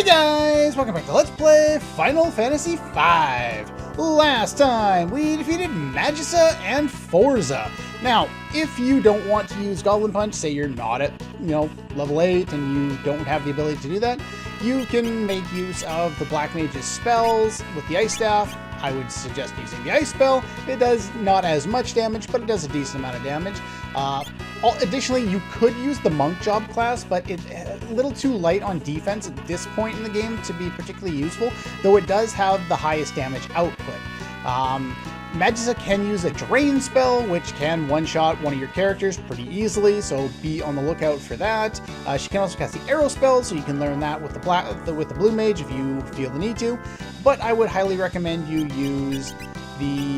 Hey guys, welcome back to Let's Play Final Fantasy V. Last time we defeated Magissa and Forza. Now, if you don't want to use Goblin Punch, say you're not at, level 8 and you don't have the ability to do that, you can make use of the Black Mage's spells with the Ice Staff. I would suggest using the Ice Spell. It does not as much damage, but it does a decent amount of damage. Additionally, you could use the Monk Job class, but it's a little too light on defense at this point in the game to be particularly useful, though it does have the highest damage output. Magissa can use a Drain spell, which can one-shot one of your characters pretty easily, so be on the lookout for that. She can also cast the Arrow spell, so you can learn that with the Blue Mage if you feel the need to. But I would highly recommend you use the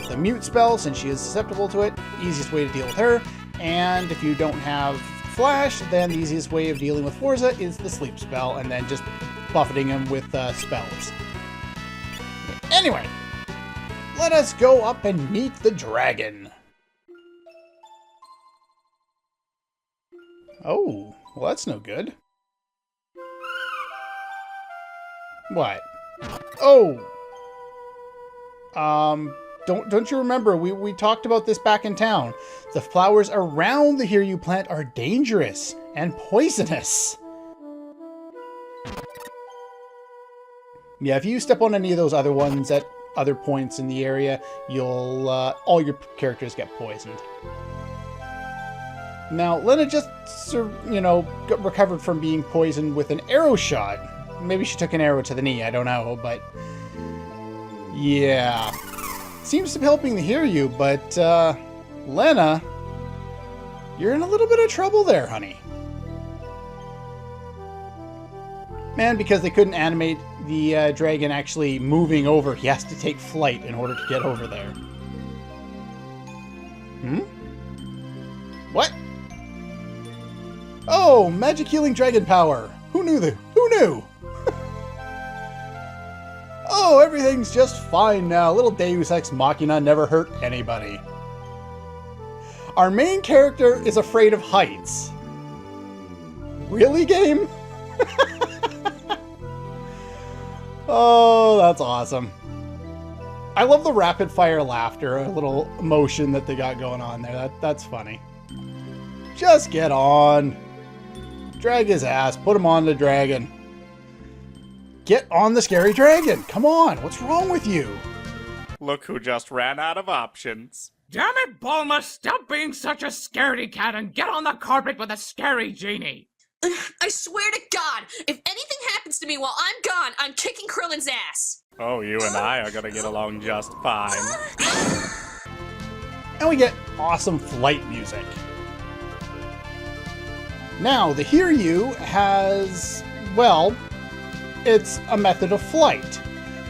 the Mute spell, since she is susceptible to it. Easiest way to deal with her. And if you don't have Flash, then the easiest way of dealing with Forza is the Sleep spell, and then just buffeting him with spells. Anyway, let us go up and meet the dragon. Oh, well that's no good. What? Oh! Don't you remember, we talked about this back in town. The flowers around the Hiryu plant are dangerous and poisonous. Yeah, if you step on any of those other ones at other points in the area, you'll all your characters get poisoned. Now, Lena just got recovered from being poisoned with an arrow shot. Maybe she took an arrow to the knee, I don't know, but yeah. Seems to be helping the Hiryu, but Lena, you're in a little bit of trouble there, honey. Man, because they couldn't animate the dragon actually moving over, he has to take flight in order to get over there. What? Oh, magic healing dragon power. Who knew that? Who knew? Oh, everything's just fine now. Little Deus Ex Machina never hurt anybody. Our main character is afraid of heights. Really, game? Oh, that's awesome. I love the rapid fire laughter, a little emotion that they got going on there. That's funny. Just get on. Drag his ass. Put him on the dragon. Get on the scary dragon. Come on. What's wrong with you? Look who just ran out of options. Damn it, Bulma! Stop being such a scaredy cat and get on the carpet with a scary genie! I swear to God, if anything happens to me while I'm gone, I'm kicking Krillin's ass! Oh, you and I are gonna get along just fine. And we get awesome flight music. Now, the Hiryu has, well, it's a method of flight.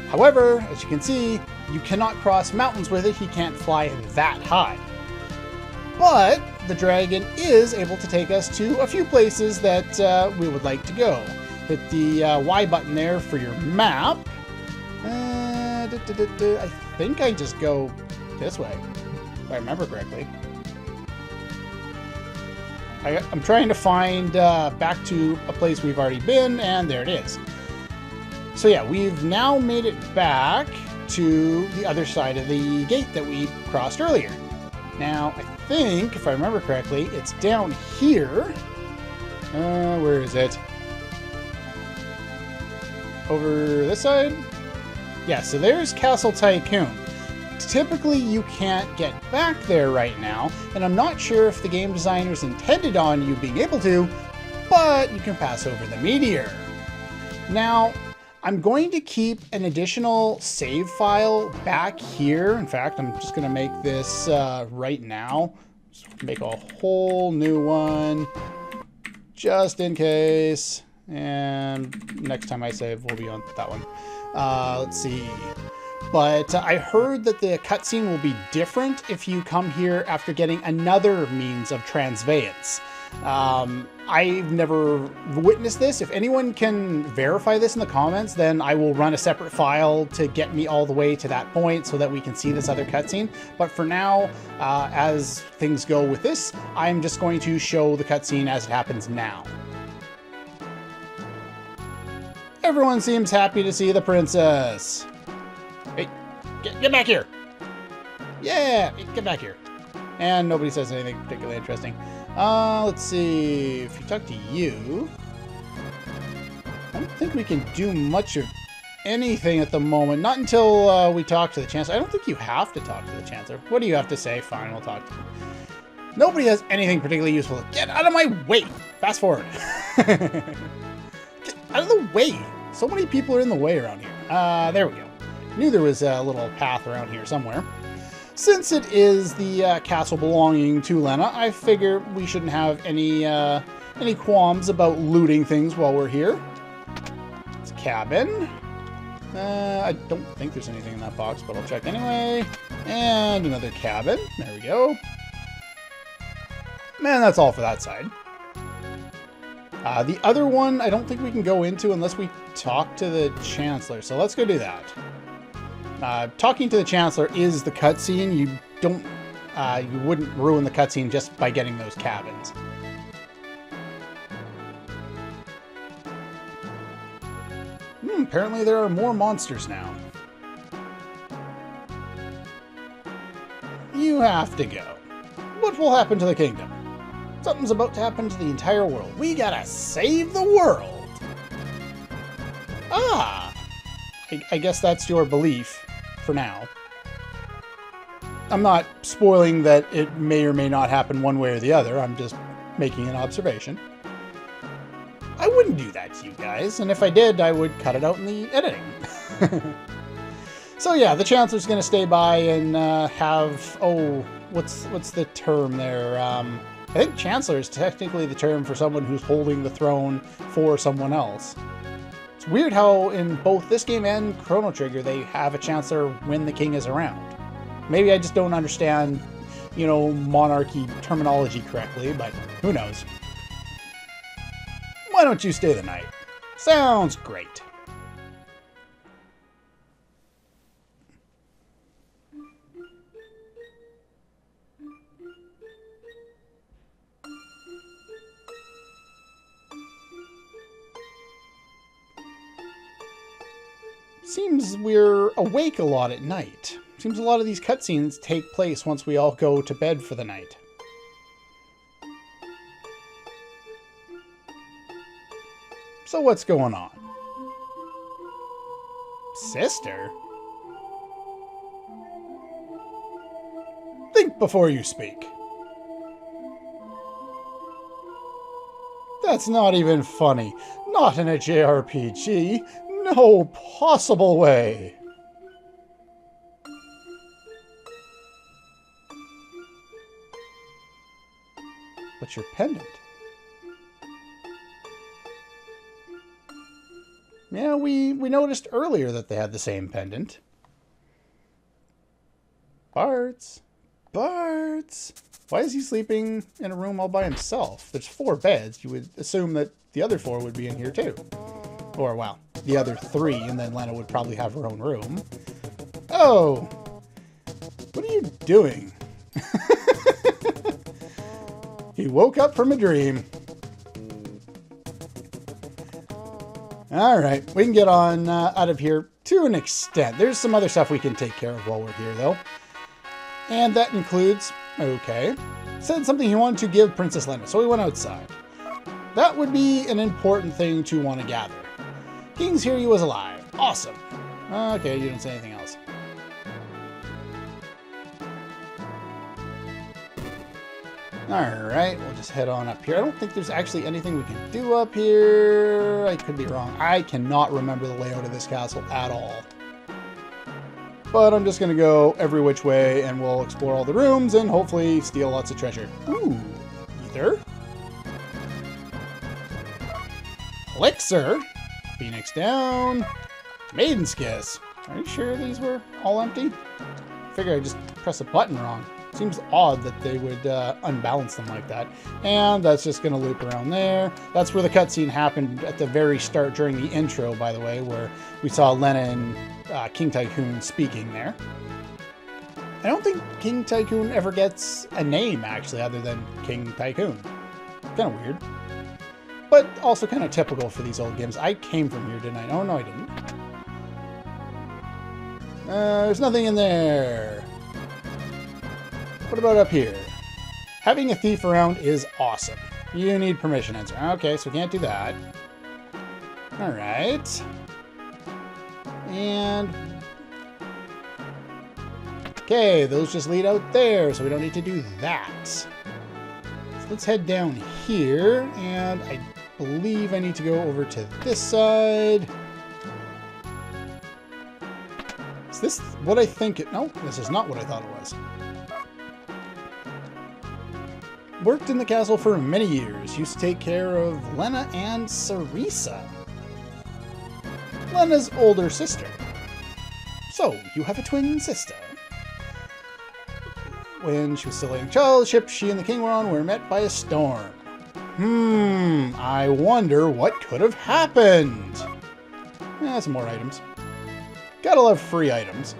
However, as you can see, you cannot cross mountains with it. He can't fly that high. But the dragon is able to take us to a few places that we would like to go. Hit the Y button there for your map. I think I just go this way, if I remember correctly. I'm trying to find back to a place we've already been, and there it is. So yeah, we've now made it back to the other side of the gate that we crossed earlier. Now, I think, if I remember correctly, it's down here. Where is it? Over this side? Yeah, so there's Castle Tycoon. Typically, you can't get back there right now, and I'm not sure if the game designers intended on you being able to, but you can pass over the meteor. Now, I'm going to keep an additional save file back here. In fact, I'm just going to make this right now. Just make a whole new one, just in case. And next time I save, we'll be on that one. Let's see. But I heard that the cutscene will be different if you come here after getting another means of transveyance. I've never witnessed this. If anyone can verify this in the comments, then I will run a separate file to get me all the way to that point so that we can see this other cutscene. But for now, as things go with this, I'm just going to show the cutscene as it happens now. Everyone seems happy to see the princess. Hey, get back here. Yeah, get back here. And nobody says anything particularly interesting. Let's see. If you talk to you, I don't think we can do much of anything at the moment. Not until we talk to the Chancellor. I don't think you have to talk to the Chancellor. What do you have to say? Fine, we'll talk to him. Nobody has anything particularly useful. Get out of my way! Fast forward. Get out of the way! So many people are in the way around here. There we go. Knew there was a little path around here somewhere. Since it is the castle belonging to Lena, I figure we shouldn't have any qualms about looting things while we're here. It's a cabin. I don't think there's anything in that box, but I'll check anyway. And another cabin. There we go. Man, that's all for that side. The other one, I don't think we can go into unless we talk to the Chancellor. So let's go do that. Talking to the Chancellor is the cutscene. You don't, you wouldn't ruin the cutscene just by getting those cabins. Apparently there are more monsters now. You have to go. What will happen to the kingdom? Something's about to happen to the entire world. We gotta save the world. Ah! I guess that's your belief for now. I'm not spoiling that it may or may not happen one way or the other. I'm just making an observation. I wouldn't do that to you guys, and if I did, I would cut it out in the editing. So yeah, the Chancellor's gonna stay by and have... Oh, what's the term there? I think Chancellor is technically the term for someone who's holding the throne for someone else. It's weird how in both this game and Chrono Trigger they have a Chancellor when the king is around. Maybe I just don't understand, you know, monarchy terminology correctly, but who knows. Why don't you stay the night? Sounds great. Seems we're awake a lot at night. Seems a lot of these cutscenes take place once we all go to bed for the night. So what's going on? Sister? Think before you speak. That's not even funny. Not in a JRPG. No possible way. But your pendant. Yeah, we noticed earlier that they had the same pendant. Bartz. Bartz. Why is he sleeping in a room all by himself? There's 4 beds. You would assume that the other 4 would be in here too. Or, well, the other 3, and then Lena would probably have her own room. Oh! What are you doing? He woke up from a dream. Alright, we can get on out of here to an extent. There's some other stuff we can take care of while we're here, though. And that includes... Okay. Said something he wanted to give Princess Lena, so we went outside. That would be an important thing to want to gather. King's here, he was alive. Awesome. Okay, you didn't say anything else. Alright, we'll just head on up here. I don't think there's actually anything we can do up here. I could be wrong. I cannot remember the layout of this castle at all. But I'm just going to go every which way and we'll explore all the rooms and hopefully steal lots of treasure. Ooh, ether. Elixir. Phoenix down. Maiden's Kiss. Are you sure these were all empty? I figure I just pressed a button wrong. Seems odd that they would unbalance them like that. And that's just going to loop around there. That's where the cutscene happened at the very start during the intro, by the way, where we saw Lena and King Tycoon speaking there. I don't think King Tycoon ever gets a name, actually, other than King Tycoon. Kind of weird. but also kind of typical for these old games. I came from here, didn't I? Oh, no, I didn't. There's nothing in there. What about up here? Having a thief around is awesome. You need permission answer. Okay, so we can't do that. Alright. And... okay, those just lead out there, so we don't need to do that. So let's head down here, and I believe I need to go over to this side. Is this what I think it... no, this is not what I thought it was. Worked in the castle for many years. Used to take care of Lena and Sarisa, Lena's older sister. So, you have a twin sister. When she was still a young child, the ship she and the king were on were met by a storm. I wonder what could have happened. Some more items. Gotta love free items.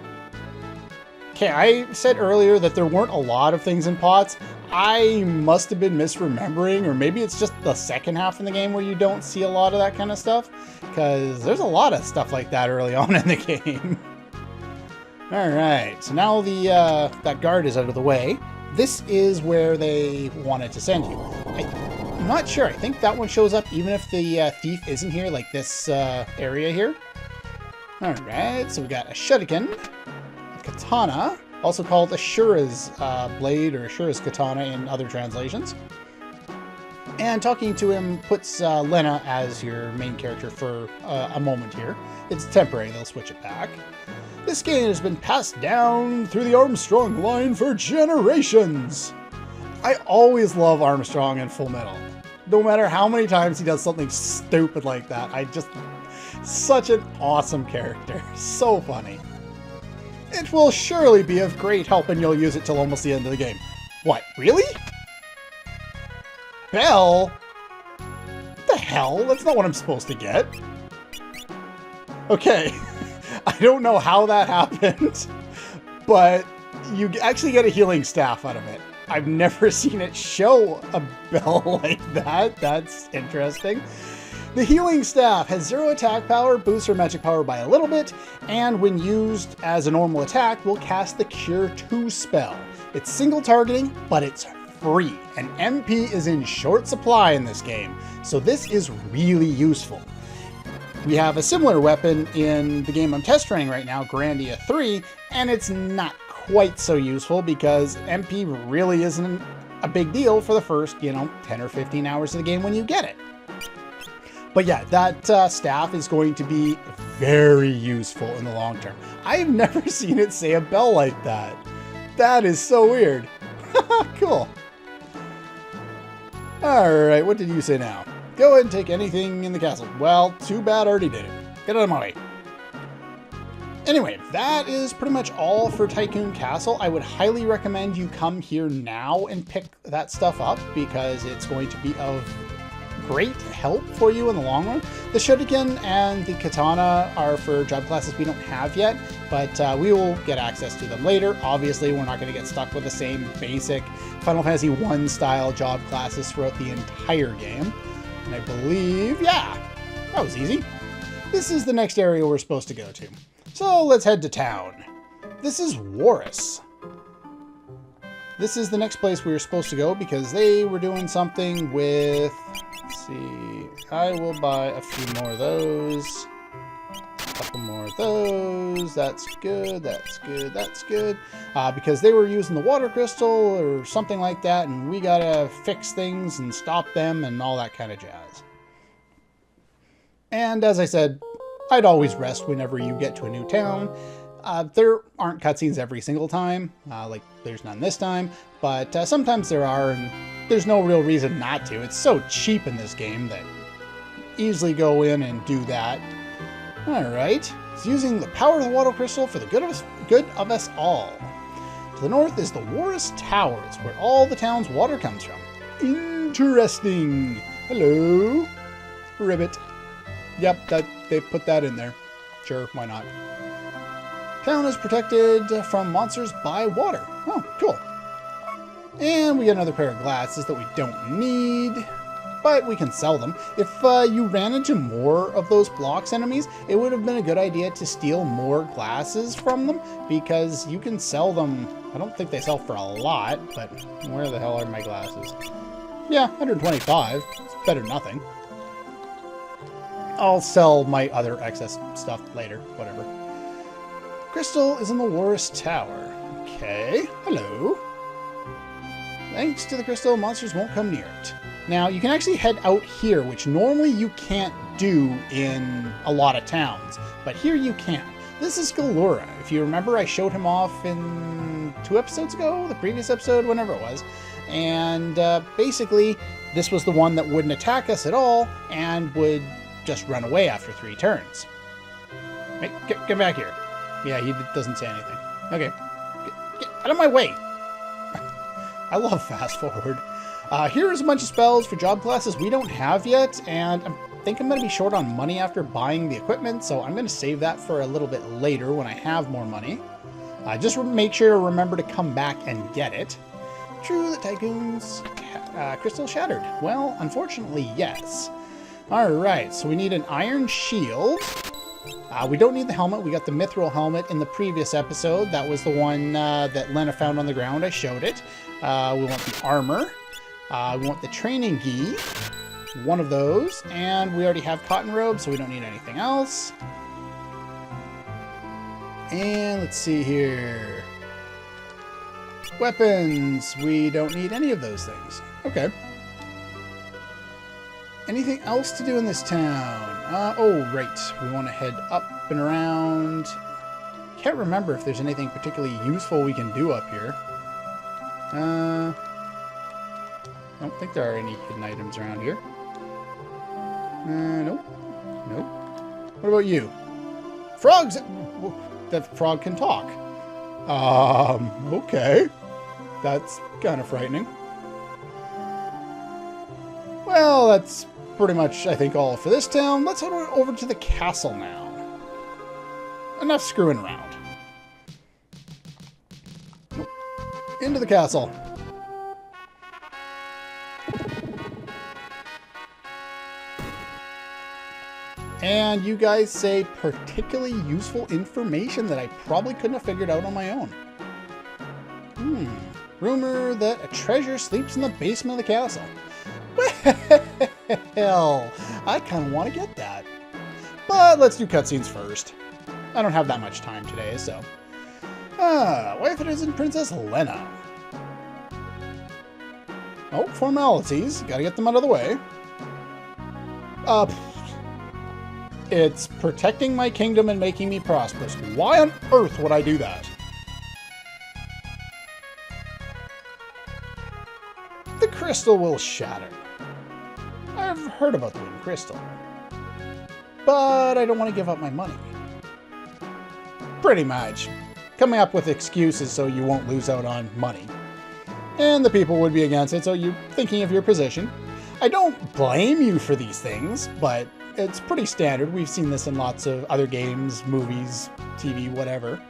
Okay, I said earlier that there weren't a lot of things in pots. I must have been misremembering, or maybe it's just the second half in the game where you don't see a lot of that kind of stuff, because there's a lot of stuff like that early on in the game. Alright, so now the that guard is out of the way. This is where they wanted to send you. I'm not sure. I think that one shows up even if the thief isn't here, like this area here. Alright, so we got a shuriken, a katana, also called Ashura's blade or Ashura's katana in other translations. And talking to him puts Lena as your main character for a moment here. It's temporary, they'll switch it back. This game has been passed down through the Armstrong line for generations. I always love Armstrong in Full Metal. No matter how many times he does something stupid like that, such an awesome character. So funny. It will surely be of great help and you'll use it till almost the end of the game. What, really? Bell? What the hell? That's not what I'm supposed to get. Okay. I don't know how that happened, but you actually get a healing staff out of it. I've never seen it show a bell like that. That's interesting. The healing staff has 0 attack power, boosts her magic power by a little bit, and when used as a normal attack, will cast the Cure 2 spell. It's single targeting, but it's free, and MP is in short supply in this game, so this is really useful. We have a similar weapon in the game I'm test running right now, Grandia 3, and it's not quite so useful because MP really isn't a big deal for the first, 10 or 15 hours of the game when you get it. But yeah, that staff is going to be very useful in the long term. I've never seen it say a bell like that. That is so weird. Cool. Alright, what did you say now? Go ahead and take anything in the castle. Well, too bad I already did it. Get out of my way. Anyway, that is pretty much all for Tycoon Castle. I would highly recommend you come here now and pick that stuff up because it's going to be of great help for you in the long run. The shuriken and the katana are for job classes we don't have yet, but we will get access to them later. Obviously, we're not going to get stuck with the same basic Final Fantasy 1 style job classes throughout the entire game. And I believe, yeah, that was easy. This is the next area we're supposed to go to. So let's head to town. This is Warris. This is the next place we were supposed to go because they were doing something with... let's see. I will buy a few more of those. A couple more of those. That's good. That's good. That's good. Because they were using the water crystal or something like that, and we gotta fix things and stop them and all that kind of jazz. And as I said, I'd always rest whenever you get to a new town. There aren't cutscenes every single time, like there's none this time, but sometimes there are, and there's no real reason not to. It's so cheap in this game that easily go in and do that. Alright, it's using the power of the water crystal for the good of us all. To the north is the Warris Tower. It's where all the town's water comes from. Interesting. Hello. Ribbit. Yep, they put that in there. Sure, why not? Town is protected from monsters by water. Oh, cool. And we get another pair of glasses that we don't need. but we can sell them. If you ran into more of those blocks enemies, it would have been a good idea to steal more glasses from them, because you can sell them. I don't think they sell for a lot, but where the hell are my glasses? Yeah, 125. It's better than nothing. I'll sell my other excess stuff later, whatever. Crystal is in the Walrus Tower. Okay, hello. Thanks to the crystal, monsters won't come near it. Now, you can actually head out here, which normally you can't do in a lot of towns, but here you can. This is Galura. If you remember, I showed him off in 2 episodes ago, the previous episode, whenever it was. And basically, this was the one that wouldn't attack us at all and would just run away after 3 turns. Hey, get back here. Yeah, he doesn't say anything. Okay, get out of my way. I love fast forward. Here's a bunch of spells for job classes we don't have yet, and I think I'm going to be short on money after buying the equipment, so I'm going to save that for a little bit later when I have more money. Just make sure to remember to come back and get it. True that Tycoon's crystal shattered. Well, unfortunately, yes. Alright, so we need an iron shield. We don't need the helmet. We got the mithril helmet in the previous episode. That was the one that Lena found on the ground. I showed it. We want the armor. We want the training gi. One of those. And we already have cotton robes, so we don't need anything else. And let's see here. Weapons. We don't need any of those things. Okay. Anything else to do in this town? Oh, right. We want to head up and around. Can't remember if there's anything particularly useful we can do up here. I don't think there are any hidden items around here. Nope. Nope. What about you? Frogs! That frog can talk. Okay. That's kind of frightening. Well, that's pretty much, I think, all for this town. Let's head over to the castle now. Enough screwing around. Nope. Into the castle. And you guys say particularly useful information that I probably couldn't have figured out on my own. Rumor that a treasure sleeps in the basement of the castle. Well, I kind of want to get that. But let's do cutscenes first. I don't have that much time today, so. Wife it isn't Princess Lena. Oh, formalities. Gotta get them out of the way. It's protecting my kingdom and making me prosperous. Why on earth would I do that? The crystal will shatter. I've heard about the wooden crystal. But I don't want to give up my money. Pretty much. Coming up with excuses so you won't lose out on money. And the people would be against it, so you're thinking of your position. I don't blame you for these things, but it's pretty standard. We've seen this in lots of other games, movies, TV, whatever.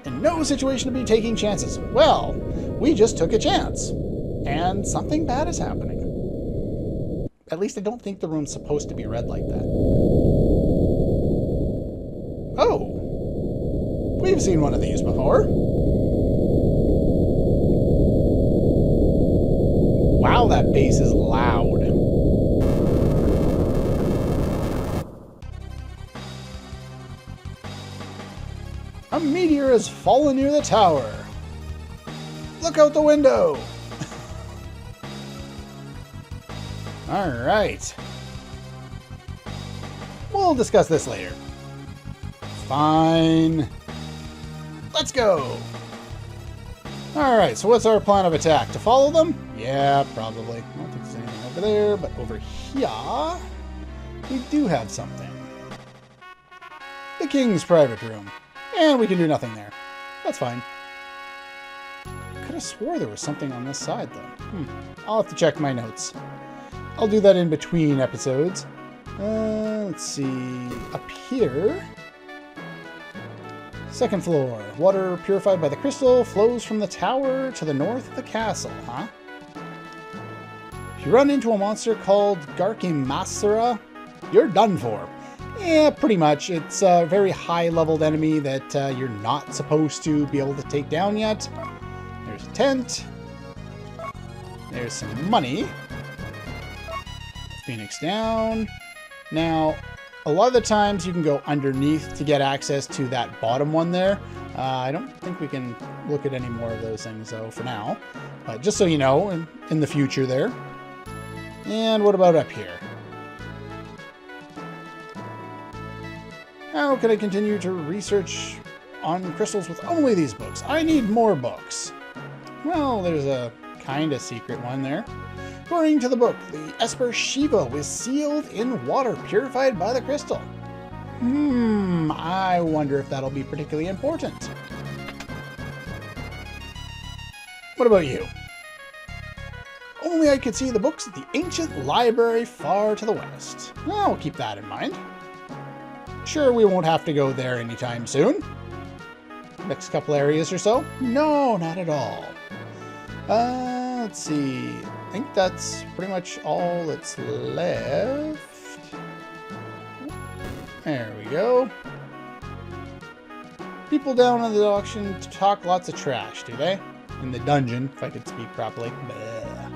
In no situation to be taking chances. Well, we just took a chance. And something bad is happening. At least I don't think the room's supposed to be red like that. Oh! We've seen one of these before. Wow, that bass is loud. A meteor has fallen near the tower. Look out the window! Alright. We'll discuss this later. Fine. Let's go! Alright, so what's our plan of attack? To follow them? Yeah, probably. I don't think there's anything over there, but over here, we do have something. The king's private room. And we can do nothing there. That's fine. Could have swore there was something on this side, though. I'll have to check my notes. I'll do that in between episodes. Let's see. Up here. Second floor. Water purified by the crystal flows from the tower to the north of the castle, huh? you run into a monster called Garkimasura, you're done for. Yeah, pretty much. It's a very high-leveled enemy that you're not supposed to be able to take down yet. There's a tent. There's some money. Phoenix down. Now, a lot of the times you can go underneath to get access to that bottom one there. I don't think we can look at any more of those things, though, for now. But just so you know, in the future there. And what about up here? How can I continue to research on crystals with only these books? I need more books. Well, there's a kind of secret one there. According to the book, the Esper Shiva was sealed in water purified by the crystal. I wonder if that'll be particularly important. What about you? Only I could see the books at the ancient library far to the west. Well, we'll keep that in mind. Sure, we won't have to go there anytime soon. Next couple areas or so? No, not at all. Let's see. I think that's pretty much all that's left. There we go. People down on the auction talk lots of trash, do they? In the dungeon, if I could speak properly. Bleh.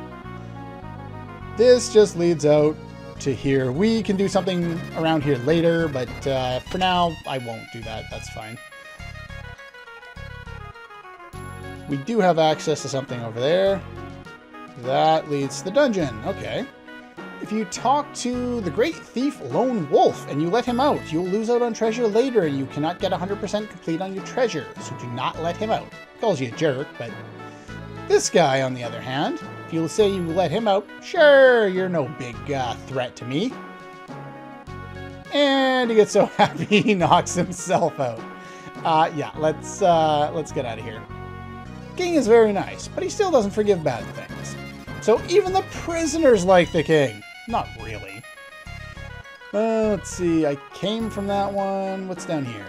This just leads out to here. We can do something around here later, but for now, I won't do that. That's fine. We do have access to something over there. That leads to the dungeon. Okay. If you talk to the great thief Lone Wolf and you let him out, you'll lose out on treasure later and you cannot get 100% complete on your treasure, so do not let him out. He calls you a jerk, but this guy, on the other hand, if you say you let him out, sure, you're no big threat to me. And he gets so happy he knocks himself out. Yeah, let's get out of here. King is very nice, but he still doesn't forgive bad things. So even the prisoners like the king. Not really. Let's see, I came from that one. What's down here?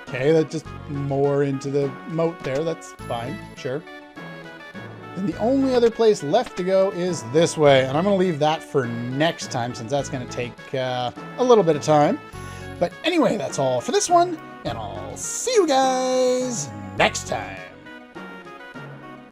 Okay, that's just more into the moat there. That's fine, sure. And the only other place left to go is this way. And I'm going to leave that for next time since that's going to take a little bit of time. But anyway, that's all for this one. And I'll see you guys next time.